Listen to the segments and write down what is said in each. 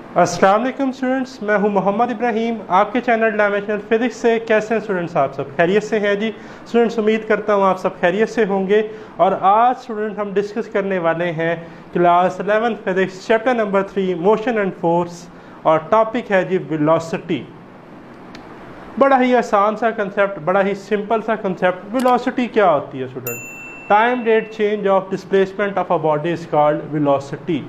अस्सलाम वालेकुम स्टूडेंट्स, मैं हूं मोहम्मद इब्राहिम आपके चैनल डायमेंशनल फिजिक्स से। कैसे हैं स्टूडेंट्स? आप सब खैरियत से हैं जी। स्टूडेंट्स, उम्मीद करता हूं आप सब खैरियत से होंगे। और आज स्टूडेंट हम डिस्कस करने वाले हैं class 11 physics chapter number 3 motion and force, और टॉपिक है जी वेलोसिटी। बड़ा ही आसान सा कंसेप्ट, बड़ा ही सिंपल सा कंसेप्ट। वेलोसिटी क्या होती है student? Time rate change of displacement of a body is called velocity,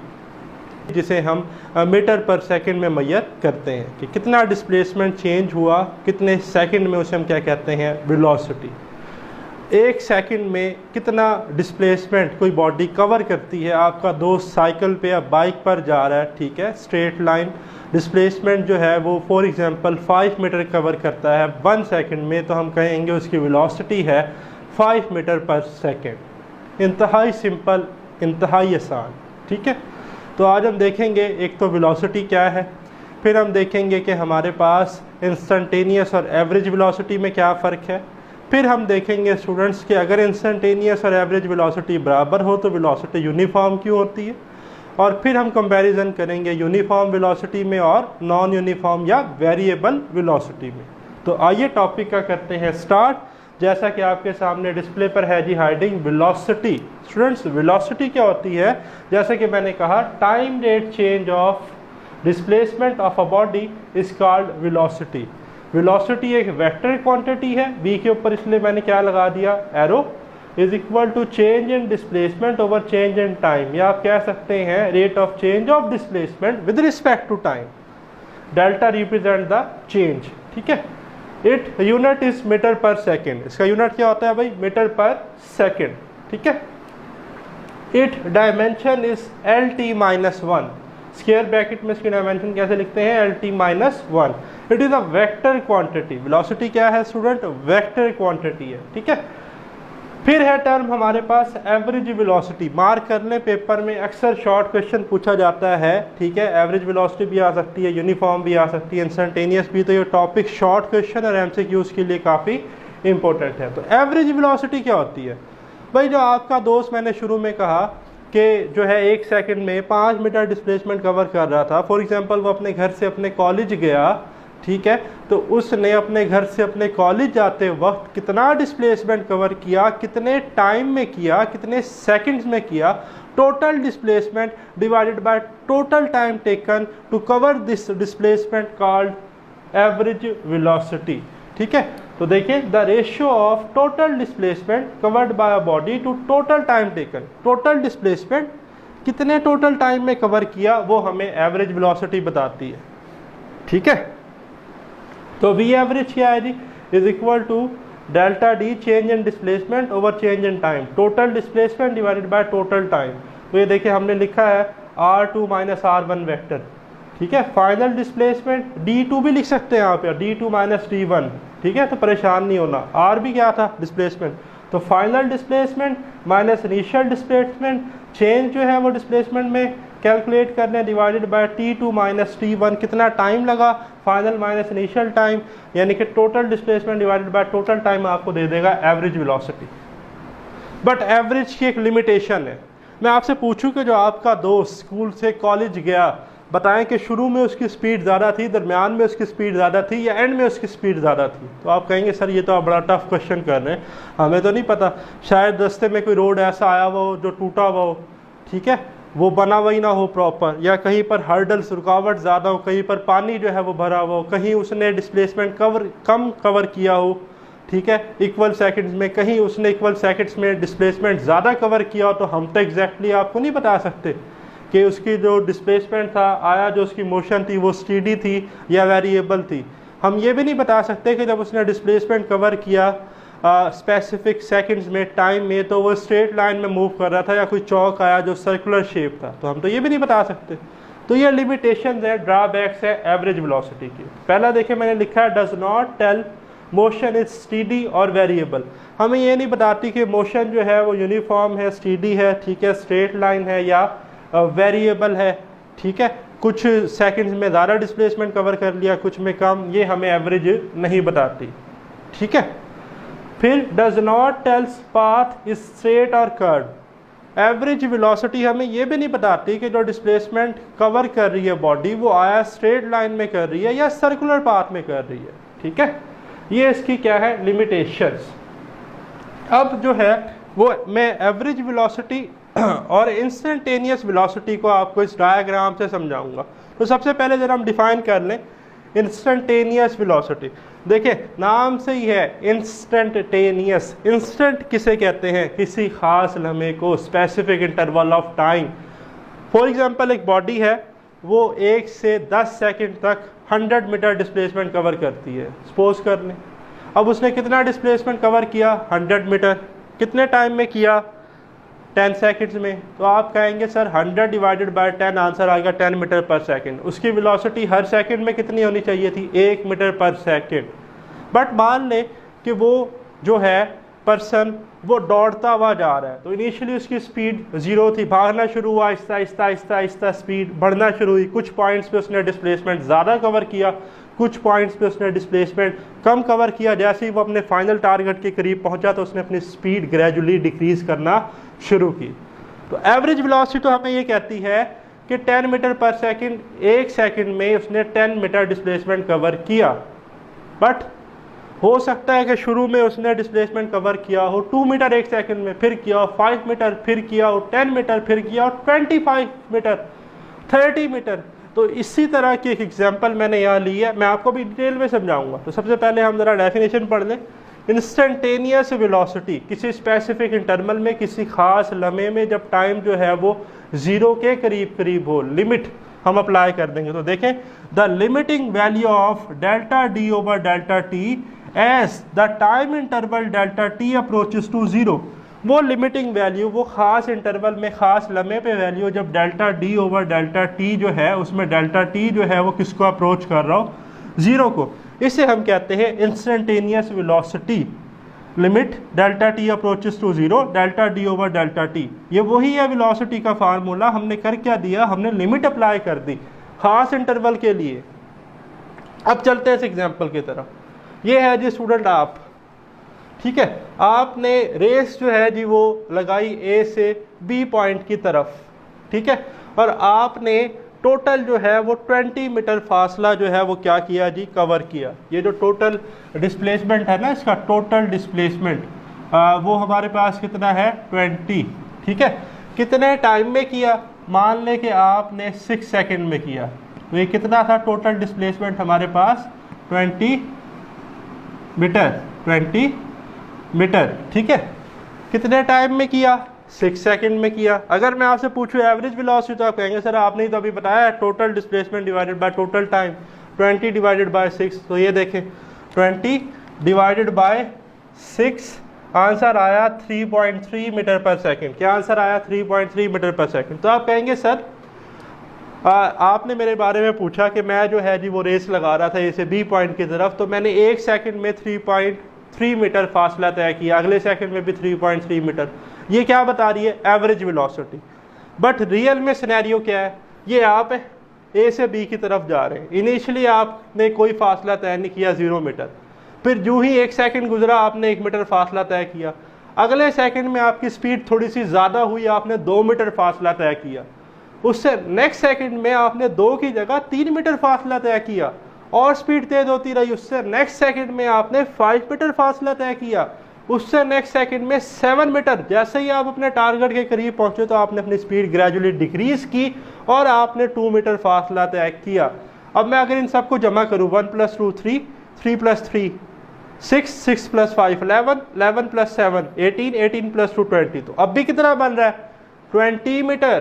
जिसे हम मीटर पर सेकंड में मेजर करते हैं कि कितना डिस्प्लेसमेंट चेंज हुआ, कितने सेकंड में, उसे हम क्या कहते हैं? वेलोसिटी। एक सेकंड में कितना डिस्प्लेसमेंट कोई बॉडी कवर करती है। आपका दोस्त साइकिल पे या बाइक पर जा रहा है, ठीक है, स्ट्रेट लाइन, डिस्प्लेसमेंट जो है वो फॉर एग्जांपल 5 मीटर कवर करता है 1 सेकंड में, तो हम कहेंगे उसकी वेलोसिटी है 5 मीटर पर सेकंड। इंतहाई सिंपल, इंतहाई आसान, ठीक है। तो आज हम देखेंगे एक तो वेलोसिटी क्या है, फिर हम देखेंगे कि हमारे पास इंस्टेंटेनियस और एवरेज वेलोसिटी में क्या फ़र्क है, फिर हम देखेंगे स्टूडेंट्स कि अगर इंस्टेंटेनियस और एवरेज वेलोसिटी बराबर हो तो वेलोसिटी यूनिफॉर्म क्यों होती है, और फिर हम कंपैरिजन करेंगे यूनिफॉर्म वेलोसिटी में और नॉन यूनिफॉर्म या वेरिएबल वेलोसिटी में। तो आइए टॉपिक का करते हैं स्टार्ट। जैसा कि आपके सामने डिस्प्ले पर है जी हाइडिंग वेलोसिटी। स्टूडेंट्स, वेलोसिटी क्या होती है? जैसे कि मैंने कहा, time rate change of displacement of a body is called velocity. Velocity एक वेक्टर क्वांटिटी है, v के ऊपर इसलिए मैंने क्या लगा दिया? Arrow. Is equal to change in displacement over change in time, या आप कह सकते हैं rate of change of displacement with respect to time. Delta represent the change, ठीक है। इट यूनिट इज मीटर पर सेकेंड। इसका यूनिट क्या होता है भाई? मीटर पर सेकेंड, ठीक है। It dimension is LT-1। Square bracket में इसकी डायमेंशन कैसे लिखते हैं? LT-1। It is a vector quantity. Velocity क्या है स्टूडेंट? वेक्टर क्वांटिटी है, ठीक है। फिर है टर्म हमारे पास एवरेज वेलोसिटी। मार्क कर लें, पेपर में अक्सर शॉर्ट क्वेश्चन पूछा जाता है, ठीक है। एवरेज वेलोसिटी भी आ सकती है, यूनिफॉर्म भी आ सकती है, इंस्टेंटेनियस भी। तो ये टॉपिक शॉर्ट क्वेश्चन और MCQs के लिए काफ़ी इंपॉर्टेंट है। तो एवरेज वेलोसिटी क्या होती है भाई? जो आपका दोस्त, मैंने शुरू में कहा कि जो है 1 सेकंड में 5 मीटर डिस्प्लेसमेंट कवर कर रहा था। फॉर एग्जांपल वो अपने घर से अपने कॉलेज गया, ठीक है, तो उसने अपने घर से अपने कॉलेज जाते वक्त कितना डिस्प्लेसमेंट कवर किया, कितने टाइम में किया, कितने सेकंड्स में किया। Total displacement divided by total time taken to cover this displacement called average velocity, ठीक है। तो देखिए, the ratio of total displacement covered by a body to total time taken. Total displacement कितने टोटल टाइम में cover किया, वो हमें average velocity बताती है, ठीक है। तो V एवरेज क्या है जी? Is equal to delta d change in displacement over change in time. Total displacement divided by total time. तो ये देखिए हमने लिखा है R2 माइनस R1 वेक्टर, ठीक है। फाइनल डिस्प्लेसमेंट D2 भी लिख सकते हैं आप, D2 माइनस D1, ठीक है। तो परेशान नहीं होना। R भी क्या था? डिस्प्लेसमेंट। तो final displacement minus initial displacement, change जो है वो डिस्प्लेसमेंट में कैलकुलेट करने, divided by T2 minus T1, कितना टाइम लगा, फाइनल माइनस इनिशियल टाइम, यानी कि total displacement divided by total time आपको दे देगा एवरेज वेलोसिटी। बट एवरेज की एक लिमिटेशन है। मैं आपसे पूछूं कि जो आपका दोस्त स्कूल से कॉलेज गया, बताएं कि शुरू में उसकी स्पीड ज़्यादा थी, दरमियान में उसकी स्पीड ज़्यादा थी, या एंड में उसकी स्पीड ज़्यादा थी? तो आप कहेंगे सर ये तो आप बड़ा टफ क्वेश्चन कर रहे हैं, हमें तो नहीं पता। शायद रास्ते में कोई रोड ऐसा आया हुआ हो जो टूटा हुआ हो, ठीक है, वो बना हुआ ना हो प्रॉपर, या कहीं पर हर्डल्स, रुकावट ज़्यादा हो, कहीं पर पानी जो है वो भरा हुआ हो, कहीं उसने डिस्प्लेसमेंट कम कवर किया हो, ठीक है, इक्वल सेकंड्स में, कहीं उसने इक्वल सेकंड्स में डिस्प्लेसमेंट ज़्यादा कवर किया हो। तो हम तो एग्जैक्टली आपको नहीं बता सकते कि उसकी जो डिस्प्लेसमेंट था, आया जो उसकी मोशन थी वो स्टीडी थी या वेरिएबल थी। हम ये भी नहीं बता सकते कि जब उसने डिस्प्लेसमेंट कवर किया स्पेसिफिक सेकंड्स में, टाइम में, तो वो स्ट्रेट लाइन में मूव कर रहा था या कोई चौक आया जो सर्कुलर शेप था। तो हम तो ये भी नहीं बता सकते। तो ये लिमिटेशंस है, ड्रॉबैक्स है एवरेज वेलोसिटी की। पहला देखिए मैंने लिखा है does not tell motion is steady और वेरिएबल। हमें ये नहीं बताती कि मोशन जो है वो यूनिफॉर्म है, स्टीडी है, ठीक है, स्ट्रेट लाइन है, या वेरिएबल है, ठीक है। कुछ सेकंड्स में ज़्यादा डिस्प्लेसमेंट कवर कर लिया, कुछ में कम, ये हमें एवरेज नहीं बताती, ठीक है। फिर does not tells path is straight और कर्व। एवरेज वेलोसिटी हमें ये भी नहीं बताती कि जो डिस्प्लेसमेंट कवर कर रही है बॉडी वो आया स्ट्रेट लाइन में कर रही है या सर्कुलर पाथ में कर रही है। ठीक है, ये इसकी क्या है लिमिटेशंस। अब जो है वो मैं एवरेज वेलोसिटी और इंस्टेंटेनियस वेलोसिटी को आपको इस डायग्राम से समझाऊंगा। तो सबसे पहले जरा हम डिफाइन कर लें इंस्टेंटेनियस वेलोसिटी। देखिए नाम से ही है इंस्टेंटेनियस। इंस्टेंट किसे कहते हैं? किसी खास लम्हे को, specific interval of time. For example एक बॉडी है वो 1 से 10 सेकंड तक 100 मीटर डिस्प्लेसमेंट कवर करती है, सपोज कर लें। अब उसने कितना डिस्प्लेसमेंट कवर किया? 100 मीटर। कितने टाइम में किया? 10 सेकंड्स में। तो आप कहेंगे सर 100 डिवाइडेड बाय 10 आंसर आएगा 10 मीटर पर सेकंड। उसकी वेलोसिटी हर सेकंड में कितनी होनी चाहिए थी? 1 मीटर पर सेकंड। बट मान लें कि वो जो है पर्सन वो दौड़ता हुआ जा रहा है, तो इनिशियली उसकी स्पीड 0 थी, भागना शुरू हुआ, आहिस्ता आहिस्ता आहिस्ता आहिस्ता स्पीड बढ़ना शुरू हुई। कुछ पॉइंट्स पे उसने डिस्प्लेसमेंट ज़्यादा कवर किया, कुछ पॉइंट्स पे उसने डिस्प्लेसमेंट कम कवर किया। जैसे ही वो अपने फाइनल टारगेट के करीब पहुंचा तो उसने अपनी स्पीड ग्रेजुअली डिक्रीज करना शुरू की। तो एवरेज वेलोसिटी तो हमें ये कहती है कि 10 मीटर पर सेकंड, 1 सेकंड में उसने 10 मीटर डिस्प्लेसमेंट कवर किया। बट हो सकता है कि शुरू में उसने डिस्प्लेसमेंट कवर किया हो 2 मीटर 1 सेकंड में, फिर किया हो 5 मीटर, फिर किया हो 10 मीटर, फिर किया हो 25 मीटर, 30 मीटर। तो इसी तरह की एक एग्जांपल मैंने यहाँ ली है, मैं आपको भी डिटेल में समझाऊंगा। तो सबसे पहले हम ज़रा डेफिनेशन पढ़ लें। इंस्टेंटेनियस वेलोसिटी किसी स्पेसिफिक इंटरवल में, किसी खास लम्हे में जब टाइम जो है वो 0 के करीब करीब हो, लिमिट हम अप्लाई कर देंगे। तो देखें the limiting value of delta D over delta T as the time interval delta T approaches to 0। वो लिमिटिंग वैल्यू, वो खास इंटरवल में, खास लम्हे पे वैल्यू जब delta D over delta T जो है उसमें डेल्टा टी जो है वो किसको अप्रोच कर रहा हो? 0 को। इसे हम कहते हैं instantaneous velocity. Limit delta T approaches to 0, delta D over delta T. ये वही है वेलोसिटी का फार्मूला। हमने कर क्या दिया? हमने लिमिट अप्लाई कर दी खास इंटरवल के लिए। अब चलते हैं इस एग्जाम्पल की तरफ। ये है जी स्टूडेंट आप, ठीक है, आपने रेस जो है जी वो लगाई ए से बी पॉइंट की तरफ, ठीक है, और आपने टोटल जो है वो 20 मीटर फासला जो है वो क्या किया जी? कवर किया। ये जो टोटल डिस्प्लेसमेंट है ना, इसका टोटल डिस्प्लेसमेंट वो हमारे पास कितना है? 20। ठीक है, कितने टाइम में किया? मान ले कि आपने 6 सेकंड में किया। तो ये कितना था टोटल डिस्प्लेसमेंट हमारे पास? 20 मीटर। ठीक है, कितने टाइम में किया? 6 सेकंड में किया। अगर मैं आपसे पूछूं एवरेज वेलोसिटी तो आप कहेंगे सर आपने तो अभी बताया total displacement divided by total time, 20 divided by 6। तो ये देखें 20 डिवाइडेड बाय 6 आंसर आया 3.3 मीटर पर सेकंड। क्या आंसर आया? 3.3 मीटर पर सेकंड। तो आप कहेंगे सर आपने मेरे बारे में पूछा कि मैं जो है जी वो रेस लगा रहा था इसे बी पॉइंट की तरफ, तो मैंने 1 सेकंड में 3.3 मीटर फासला तय किया, अगले सेकंड में भी 3.3 मीटर। ये क्या बता रही है? Average velocity. बट रियल में सिनेरियो क्या है? ये आप ए से बी की तरफ जा रहे हैं, इनिशियली आपने कोई फासला तय नहीं किया 0 मीटर, फिर जो ही 1 सेकंड गुजरा आपने 1 मीटर फासला तय किया, अगले सेकंड में आपकी स्पीड थोड़ी सी ज़्यादा हुई, आपने 2 मीटर फासला तय किया, उससे नेक्स्ट सेकंड में आपने 2 की जगह 3 मीटर फासला तय किया और स्पीड तेज होती रही, उससे नेक्स्ट सेकंड में आपने 5 मीटर फासला तय किया, उससे नेक्स्ट सेकंड में 7 मीटर। जैसे ही आप अपने टारगेट के करीब पहुंचे तो आपने अपनी स्पीड ग्रेजुअली डिक्रीज की और आपने 2 मीटर फासला तय किया। अब मैं अगर इन सबको जमा करूँ 1 + 2 3, 3 + 3 6, 6 + 5 11, 11 + 7 18, 18 + 2 20। तो अब भी कितना बन रहा है? 20 मीटर।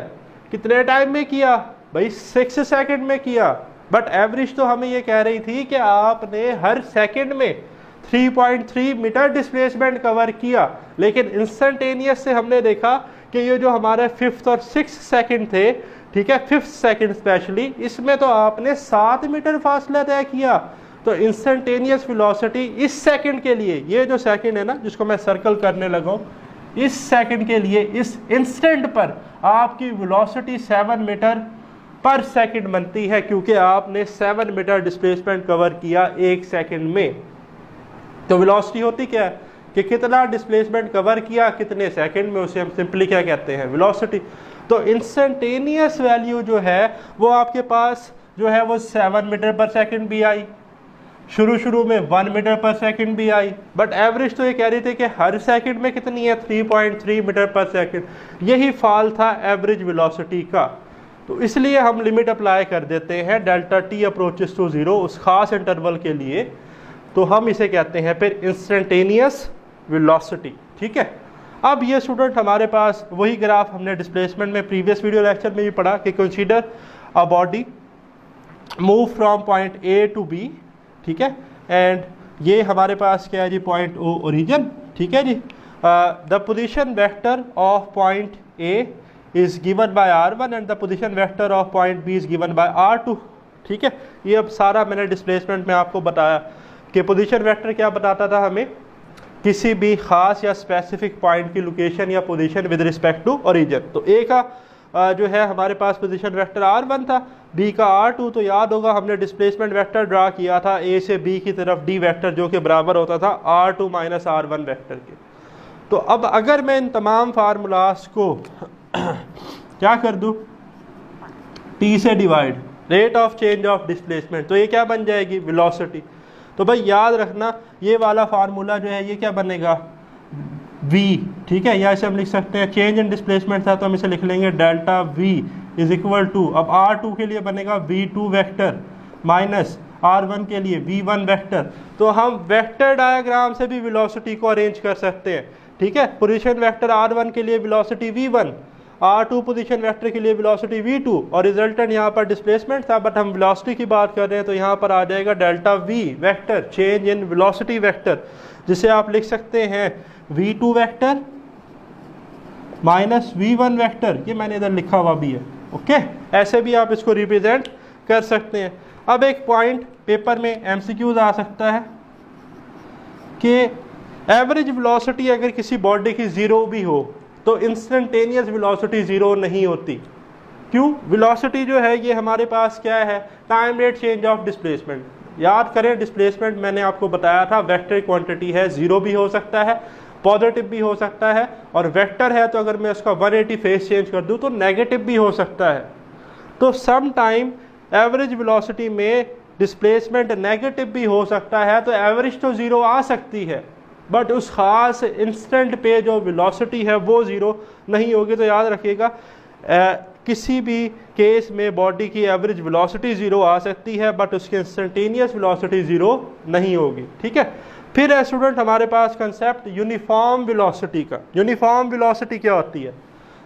कितने टाइम में किया भाई? 6 सेकंड में किया। बट एवरेज तो हमें ये कह रही थी कि आपने हर सेकंड में 3.3 मीटर डिस्प्लेसमेंट कवर किया। लेकिन इंस्टेंटेनियस से हमने देखा कि ये जो हमारे 5th और 6th सेकंड थे, ठीक है, 5th सेकंड स्पेशली, इसमें तो आपने 7 मीटर फासला तय किया। तो इंस्टेंटेनियस वेलोसिटी इस सेकंड के लिए, ये जो सेकंड है ना जिसको मैं सर्कल करने लगा हूं, इस सेकंड के लिए, इस इंस्टेंट पर आपकी वेलोसिटी 7 मीटर पर सेकंड बनती है, क्योंकि आपने 7 मीटर डिस्प्लेसमेंट कवर किया 1 सेकंड में। तो वेलोसिटी होती क्या है कि कितना डिस्प्लेसमेंट कवर किया कितने सेकंड में, उसे हम सिंपली क्या कहते हैं, वेलोसिटी। तो इंस्टेंटेनियस वैल्यू जो है वो आपके पास जो है वो 7 मीटर पर सेकंड भी आई, शुरू में 1 मीटर पर सेकंड भी आई, बट एवरेज तो ये कह रही थी कि हर सेकंड में कितनी है, 3.3 मीटर पर सेकंड। यही फॉल था एवरेज वेलोसिटी का। तो इसलिए हम लिमिट अप्लाई कर देते हैं डेल्टा टी अप्रोचेस टू 0 उस खास इंटरवल के लिए। तो हम इसे कहते हैं फिर इंस्टेंटेनियस वेलोसिटी। ठीक है, अब ये स्टूडेंट हमारे पास वही ग्राफ हमने डिस्प्लेसमेंट में प्रीवियस वीडियो लेक्चर में भी पढ़ा कि consider a body move from point A to B. ठीक है, एंड ये हमारे पास क्या है जी, पॉइंट ओ ओरिजिन। ठीक है जी, the position vector of point A is given by r1 and the position vector of point b is given by r2। ठीक है, ये अब सारा मैंने डिस्प्लेसमेंट में आपको बताया कि पोजीशन वेक्टर क्या बताता था हमें, किसी भी खास या स्पेसिफिक पॉइंट की लोकेशन या position with respect to origin. तो ए का जो है हमारे पास पोजीशन वेक्टर r1 था, b का r2। तो याद होगा हमने डिस्प्लेसमेंट वेक्टर ड्रा किया था a से b की तरफ d वेक्टर, जो कि बराबर होता था r2 माइनस r1 वेक्टर के। तो अब अगर मैं इन तमाम फार्मूलाज को क्या कर दूं, t से divide, rate of change of displacement, तो ये क्या बन जाएगी, वेलोसिटी। तो भाई याद रखना ये वाला फार्मूला जो है ये क्या बनेगा, v। ठीक है, या इसे हम लिख सकते हैं, चेंज इन डिस्प्लेसमेंट था तो हम इसे लिख लेंगे delta v is equal to, अब r2 के लिए बनेगा v2 वेक्टर माइनस r1 के लिए v1 वेक्टर। तो हम वेक्टर डायग्राम से भी वेलोसिटी को अरेंज कर सकते हैं। ठीक है, पोजीशन वेक्टर r1 के लिए velocity v1, r2 position vector के लिए वेलोसिटी v2, और रिजल्टेंट यहाँ पर डिस्प्लेसमेंट था, बट हम वेलोसिटी की बात कर रहे हैं तो यहाँ पर आ जाएगा delta v vector, change in velocity vector, जिसे आप लिख सकते हैं v2 vector minus v1 vector. ये मैंने इधर लिखा हुआ भी है। ओके, ऐसे भी आप इसको रिप्रेजेंट कर सकते हैं। अब एक पॉइंट पेपर में एमसीक्यूज आ सकता है कि एवरेज वेलोसिटी अगर किसी बॉडी की 0 भी हो तो इंस्टेंटेनियस वेलोसिटी 0 नहीं होती। क्यों? वेलोसिटी जो है ये हमारे पास क्या है, time rate change of displacement. याद करें डिस्प्लेसमेंट मैंने आपको बताया था वेक्टर क्वांटिटी है, 0 भी हो सकता है, पॉजिटिव भी हो सकता है, और वेक्टर है तो अगर मैं उसका 180 फेस चेंज कर दूं तो नेगेटिव भी हो सकता है। तो सम टाइम एवरेज वेलोसिटी में डिस्प्लेसमेंट नेगेटिव भी हो सकता है, तो एवरेज तो 0 आ सकती है, बट उस खास इंस्टेंट पे जो वेलोसिटी है वो 0 नहीं होगी। तो याद रखिएगा किसी भी केस में बॉडी की एवरेज वेलोसिटी 0 आ सकती है, बट उसकी इंस्टेंटेनियस वेलोसिटी 0 नहीं होगी। ठीक है, फिर है स्टूडेंट हमारे पास कंसेप्ट यूनिफॉर्म वेलोसिटी का। यूनिफॉर्म वेलोसिटी क्या होती है?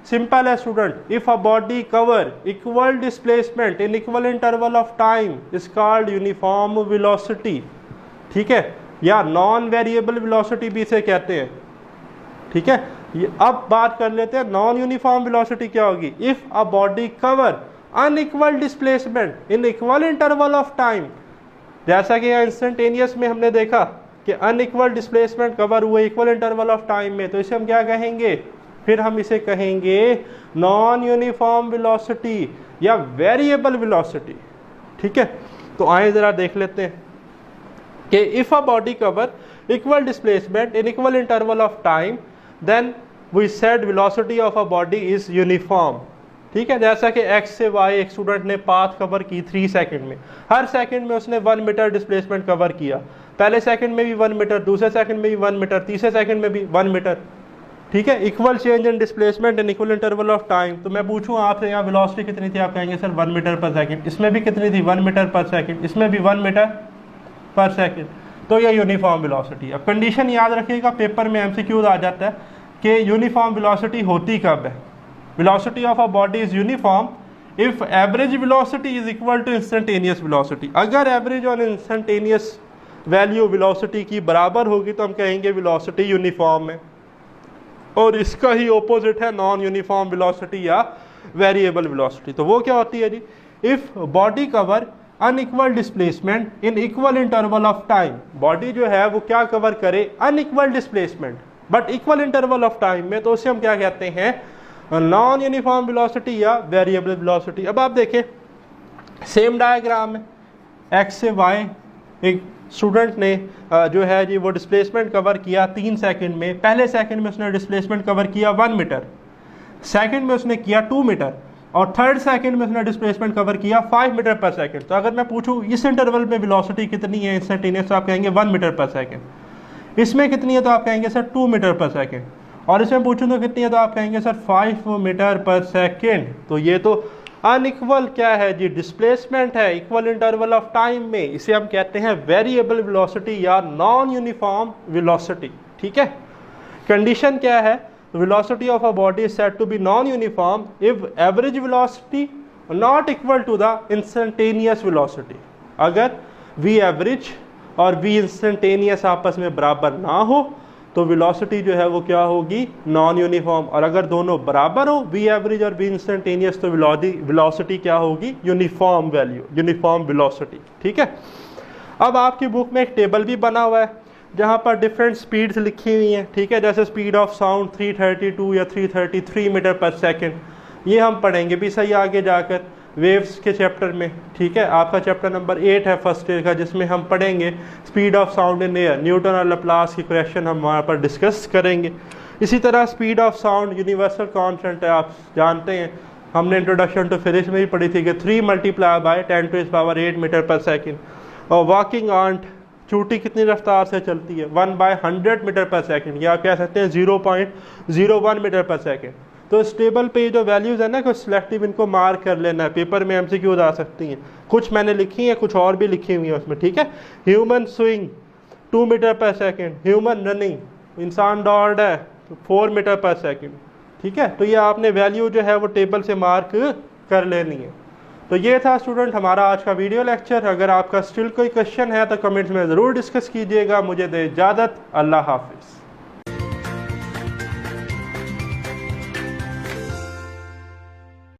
सिंपल है student, if a body cover equal displacement in equal interval of time is called uniform velocity. ठीक है, या नॉन वेरिएबल वेलोसिटी भी इसे कहते हैं। ठीक है, ये अब बात कर लेते हैं नॉन यूनिफॉर्म वेलोसिटी क्या होगी। If a body cover unequal displacement in equal interval of time, जैसा कि यहाँ इंस्टेंटेनियस में हमने देखा कि अनइक्वल डिस्प्लेसमेंट कवर हुए इक्वल इंटरवल ऑफ टाइम में, तो इसे हम क्या कहेंगे, फिर हम इसे कहेंगे नॉन यूनिफॉर्म वेलोसिटी या वेरिएबल वेलोसिटी। ठीक है, तो आए जरा देख लेते हैं कि if a body cover equal displacement in equal interval of time then we said velocity of a body is uniform. ठीक है, जैसा कि x से y एक स्टूडेंट ने पाथ कवर की 3 सेकंड में, हर सेकंड में उसने 1 मीटर डिस्प्लेसमेंट कवर किया, पहले सेकंड में भी 1 मीटर, दूसरे सेकंड में भी 1 मीटर, तीसरे सेकंड में भी 1 मीटर। ठीक है, equal change in displacement in equal interval of time. तो मैं पूछूं आपसे यहाँ वेलोसिटी कितनी थी, आप कहेंगे सर 1 मीटर पर सेकंड। इसमें भी कितनी थी, 1 मीटर पर सेकंड, इसमें भी 1 मीटर पर सेकंड। तो ये यूनिफॉर्म वेलोसिटी। अब कंडीशन याद रखिएगा, पेपर में एमसीक्यूज आ जाता है कि यूनिफॉर्म वेलोसिटी होती कब है। Velocity of a body is uniform if average velocity is equal to instantaneous velocity. अगर एवरेज और इंस्टेंटेनियस वैल्यू वेलोसिटी की बराबर होगी तो हम कहेंगे वेलोसिटी यूनिफॉर्म है, और इसका ही ऑपोजिट है नॉन यूनिफॉर्म वेलोसिटी या वेरिएबल वेलोसिटी। तो वो क्या होती है जी, if body cover unequal displacement in equal interval of time. Body जो है वो क्या कवर करे, unequal displacement but equal interval of time में, तो उसे हम क्या कहते हैं, नॉन यूनिफॉर्म वेलोसिटी या वेरिएबल वेलोसिटी। अब आप देखें सेम डायग्राम में x से y एक स्टूडेंट ने जो है जी वो डिस्प्लेसमेंट कवर किया 3 सेकंड में। पहले सेकंड में उसने डिस्प्लेसमेंट कवर किया 1 मीटर, सेकंड में उसने किया 2 मीटर और थर्ड सेकंड में उसने डिस्प्लेसमेंट कवर किया 5 मीटर पर सेकंड। तो अगर मैं पूछूं इस इंटरवल में वेलोसिटी कितनी है इंस्टेंटेनियस, तो आप कहेंगे 1 मीटर पर सेकंड। इसमें कितनी है तो आप कहेंगे सर 2 मीटर पर सेकंड, और इसमें पूछूं तो कितनी है तो आप कहेंगे सर 5 मीटर पर सेकंड। तो ये तो अनइक्वल क्या है जी डिस्प्लेसमेंट है इक्वल इंटरवल ऑफ टाइम में। इसे हम कहते हैं वेरिएबल वेलोसिटी या नॉन यूनिफॉर्म वेलोसिटी। ठीक है, कंडीशन क्या है, velocity of a body is said to be non uniform if average velocity not equal to the instantaneous velocity. अगर वी एवरेज और वी इंस्टेंटेनियस आपस में बराबर ना हो तो वेलोसिटी जो है वो क्या होगी, नॉन यूनिफॉर्म। और अगर दोनों बराबर हो वी एवरेज और वी इंस्टेंटेनियस तो वेलोसिटी क्या होगी, यूनिफॉर्म वैल्यू, यूनिफॉर्म वेलोसिटी। ठीक है, अब आपकी बुक में एक टेबल भी बना हुआ है जहाँ पर डिफरेंट स्पीड्स लिखी हुई हैं। ठीक है, जैसे स्पीड ऑफ साउंड 332 या 333 मीटर पर सेकेंड, ये हम पढ़ेंगे भी सही आगे जाकर वेव्स के चैप्टर में। ठीक है, आपका चैप्टर नंबर 8 है फर्स्ट ईयर का, जिसमें हम पढ़ेंगे speed of sound in air, Newton और लैप्लास की क्वेश्चन हम वहाँ पर डिस्कस करेंगे। इसी तरह speed of sound universal constant है, आप जानते हैं, हमने इंट्रोडक्शन टू फिजिक्स में भी पढ़ी थी कि 3 मल्टीप्लाई बाय 10⁻8 मीटर पर सेकेंड। और वॉकिंग आंट, चूटी कितनी रफ्तार से चलती है, 1/100 मीटर पर सेकेंड, या आप कह सकते हैं 0.01 मीटर पर सेकेंड। तो इस टेबल पे जो वैल्यूज़ है ना, कुछ सिलेक्टिव इनको मार्क कर लेना है, पेपर में MCQs आ सकती हैं, कुछ मैंने लिखी हैं, कुछ और भी लिखी हुई हैं उसमें। ठीक है, ह्यूमन स्विंग 2 मीटर पर सेकेंड, ह्यूमन रनिंग, इंसान दौड़ है 4 मीटर पर सेकेंड। ठीक है, तो ये आपने वैल्यू जो है वो टेबल से मार्क कर लेनी है। तो ये था स्टूडेंट हमारा आज का वीडियो लेक्चर। अगर आपका स्टिल कोई क्वेश्चन है तो कमेंट्स में ज़रूर डिस्कस कीजिएगा। मुझे दे इजाज़त, अल्लाह हाफिज़।